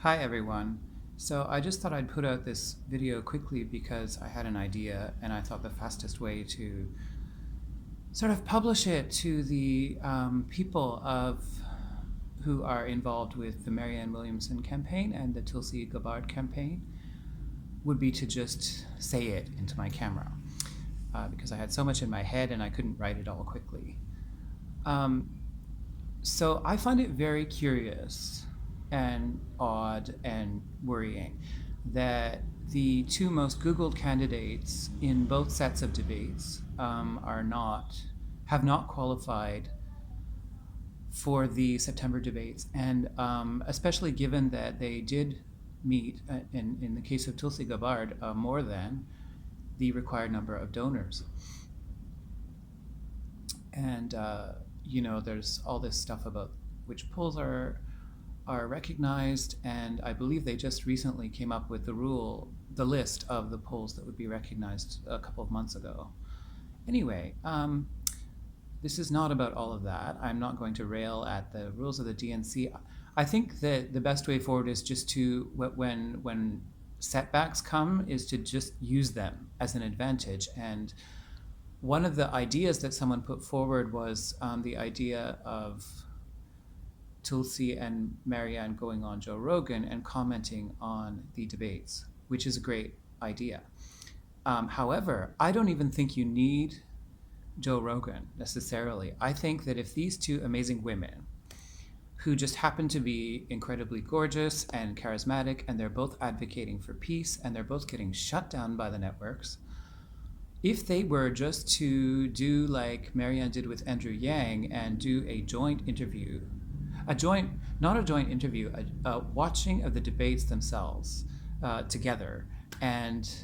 Hi everyone. So I just thought I'd put out this video quickly because I had an idea and I thought the fastest way to sort of publish it to the people of who are involved with the Marianne Williamson campaign and the Tulsi Gabbard campaign would be to just say it into my camera because I had so much in my head and I couldn't write it all quickly. Um, so I find it very curious and odd and worrying that the two most Googled candidates in both sets of debates have not qualified for the September debates, and especially given that they did meet, in the case of Tulsi Gabbard, more than the required number of donors. And there's all this stuff about which polls are recognized, and I believe they just recently came up with the list of the polls that would be recognized a couple of months ago. Anyway, this is not about all of that. I'm not going to rail at the rules of the DNC. I think that the best way forward is just to, when setbacks come, is to just use them as an advantage. And one of the ideas that someone put forward was the idea of Tulsi and Marianne going on Joe Rogan and commenting on the debates, which is a great idea. However, I don't even think you need Joe Rogan necessarily. I think that if these two amazing women, who just happen to be incredibly gorgeous and charismatic, and they're both advocating for peace, and they're both getting shut down by the networks, if they were just to do like Marianne did with Andrew Yang and do a joint interview, not a joint interview, a watching of the debates themselves together, and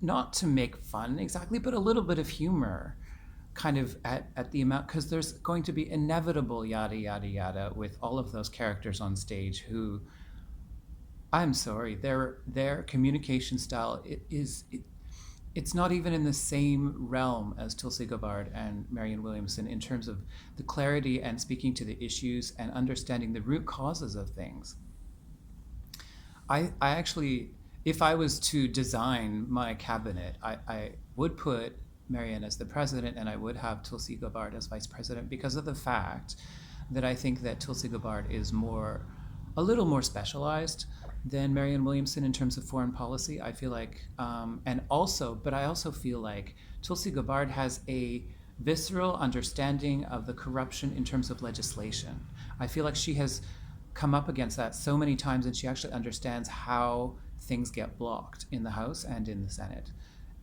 not to make fun exactly, but a little bit of humor kind of at the amount, because there's going to be inevitable yada yada yada with all of those characters on stage who, I'm sorry, their communication style it's not even in the same realm as Tulsi Gabbard and Marianne Williamson in terms of the clarity and speaking to the issues and understanding the root causes of things. I actually, if I was to design my cabinet, I would put Marianne as the president and I would have Tulsi Gabbard as vice president, because of the fact that I think that Tulsi Gabbard is a little more specialized than Marianne Williamson in terms of foreign policy. I feel like, but I also feel like Tulsi Gabbard has a visceral understanding of the corruption in terms of legislation. I feel like she has come up against that so many times, and she actually understands how things get blocked in the House and in the Senate.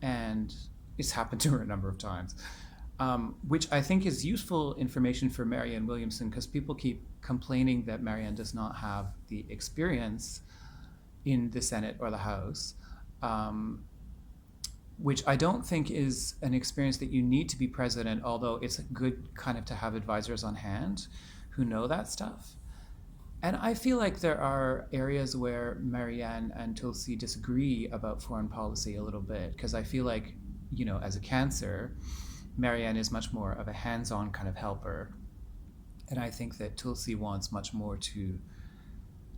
And it's happened to her a number of times. Which I think is useful information for Marianne Williamson, because people keep complaining that Marianne does not have the experience in the Senate or the House, which I don't think is an experience that you need to be president, although it's good kind of to have advisors on hand who know that stuff. And I feel like there are areas where Marianne and Tulsi disagree about foreign policy a little bit, because I feel like, as a Cancer, Marianne is much more of a hands-on kind of helper. And I think that Tulsi wants much more to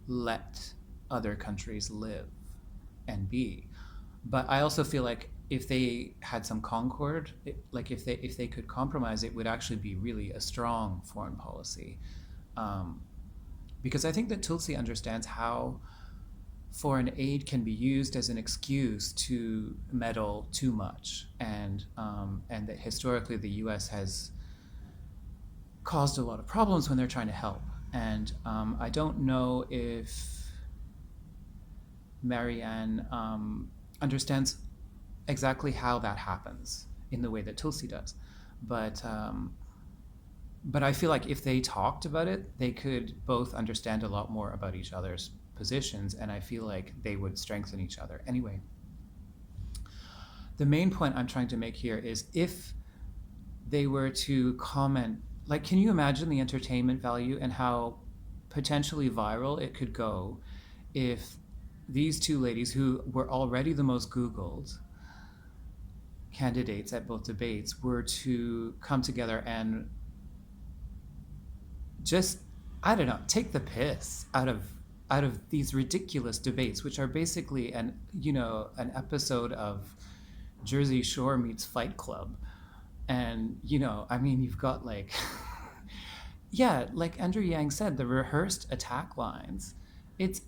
let other countries live and be. But I also feel like if they had some concord, if they could compromise, it would actually be really a strong foreign policy. Because I think that Tulsi understands how foreign aid can be used as an excuse to meddle too much, and that historically the U.S. has caused a lot of problems when they're trying to help. And I don't know if Marianne understands exactly how that happens in the way that Tulsi does, but I feel like if they talked about it, they could both understand a lot more about each other's positions, and I feel like they would strengthen each other. Anyway, the main point I'm trying to make here is, if they were to comment, can you imagine the entertainment value and how potentially viral it could go if these two ladies, who were already the most Googled candidates at both debates, were to come together and just, I don't know, take the piss out of out of these ridiculous debates, which are basically an episode of Jersey Shore meets Fight Club. And I mean, you've got like yeah, like Andrew Yang said, the rehearsed attack lines.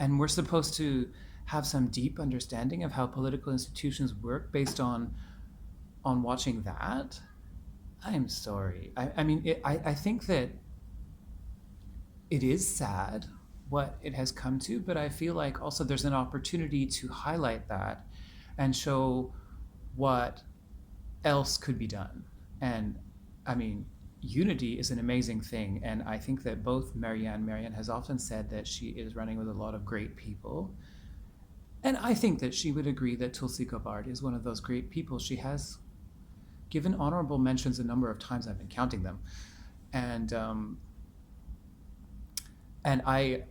And we're supposed to have some deep understanding of how political institutions work based on watching that. I'm sorry. I mean, I think that it is sad what it has come to, but I feel like also there's an opportunity to highlight that and show what else could be done. And I mean, unity is an amazing thing. And I think that both Marianne has often said that she is running with a lot of great people. And I think that she would agree that Tulsi Gabbard is one of those great people. She has given honorable mentions a number of times. I've been counting them. And I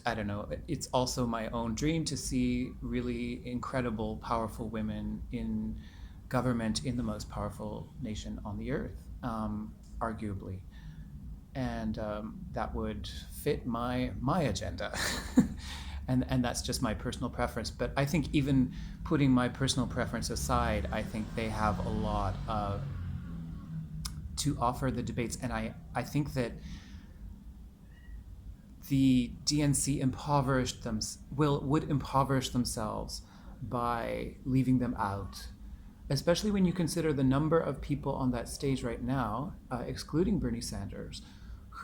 don't know, it's also my own dream to see really incredible, powerful women in government in the most powerful nation on the earth, arguably. And that would fit my agenda. And that's just my personal preference. But I think even putting my personal preference aside, I think they have a lot to offer the debates. And I think that the DNC would impoverish themselves by leaving them out, especially when you consider the number of people on that stage right now, excluding Bernie Sanders,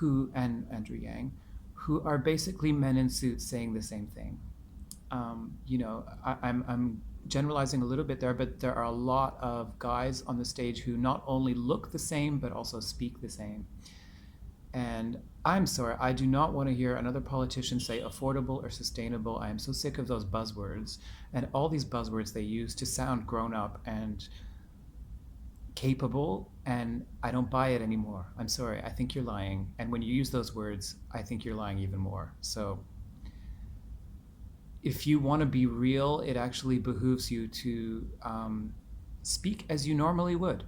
and Andrew Yang, who are basically men in suits saying the same thing. I'm generalizing a little bit there, but there are a lot of guys on the stage who not only look the same, but also speak the same. And I'm sorry, I do not want to hear another politician say affordable or sustainable. I am so sick of those buzzwords and all these buzzwords they use to sound grown up and capable, and I don't buy it anymore. I'm sorry, I think you're lying. And when you use those words, I think you're lying even more. So if you want to be real, it actually behooves you to speak as you normally would.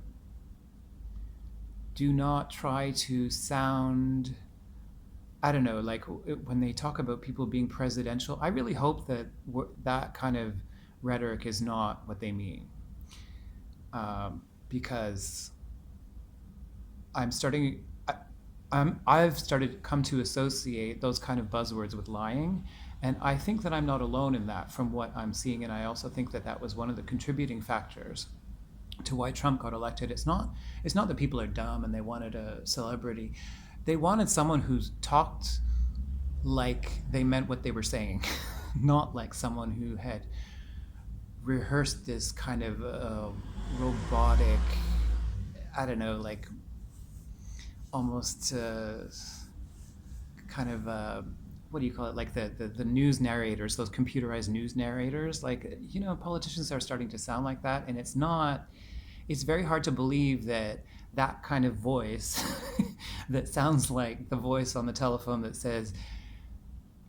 Do not try to sound, I don't know, like when they talk about people being presidential, I really hope that that kind of rhetoric is not what they mean. Because I've started come to associate those kind of buzzwords with lying. And I think that I'm not alone in that from what I'm seeing. And I also think that that was one of the contributing factors to why Trump got elected. It's not that people are dumb and they wanted a celebrity. They wanted someone who talked like they meant what they were saying, not like someone who had rehearsed this kind of robotic, I don't know, like almost kind of what do you call it, like the news narrators, those computerized news narrators. Like, politicians are starting to sound like that, and it's very hard to believe that that kind of voice that sounds like the voice on the telephone that says,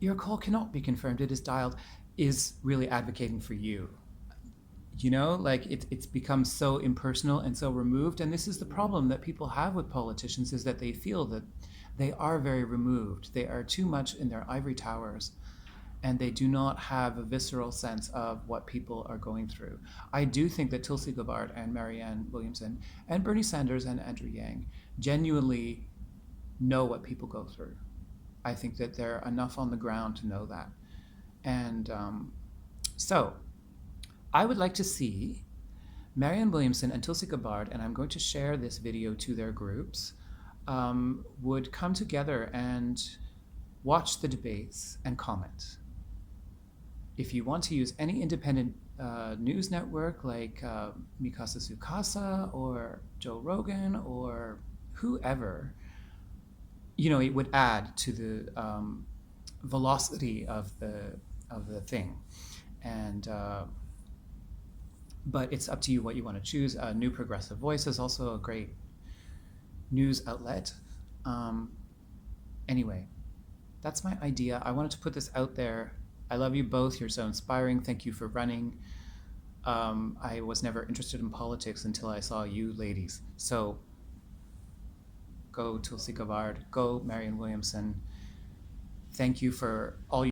your call cannot be confirmed, it is dialed, is really advocating for you. Like it's become so impersonal and so removed. And this is the problem that people have with politicians, is that they feel that they are very removed. They are too much in their ivory towers, and they do not have a visceral sense of what people are going through. I do think that Tulsi Gabbard and Marianne Williamson and Bernie Sanders and Andrew Yang genuinely know what people go through. I think that they're enough on the ground to know that. And so I would like to see Marianne Williamson and Tulsi Gabbard, and I'm going to share this video to their groups, would come together and watch the debates and comment. If you want to use any independent news network like Mikasa Sukasa or Joe Rogan or whoever, it would add to the velocity of the thing. And but it's up to you what you want to choose. New Progressive Voice is also a great news outlet. Anyway, that's my idea. I wanted to put this out there. I love you both. You're so inspiring. Thank you for running. I was never interested in politics until I saw you ladies. So go Tulsi Gabbard, go Marianne Williamson. Thank you for all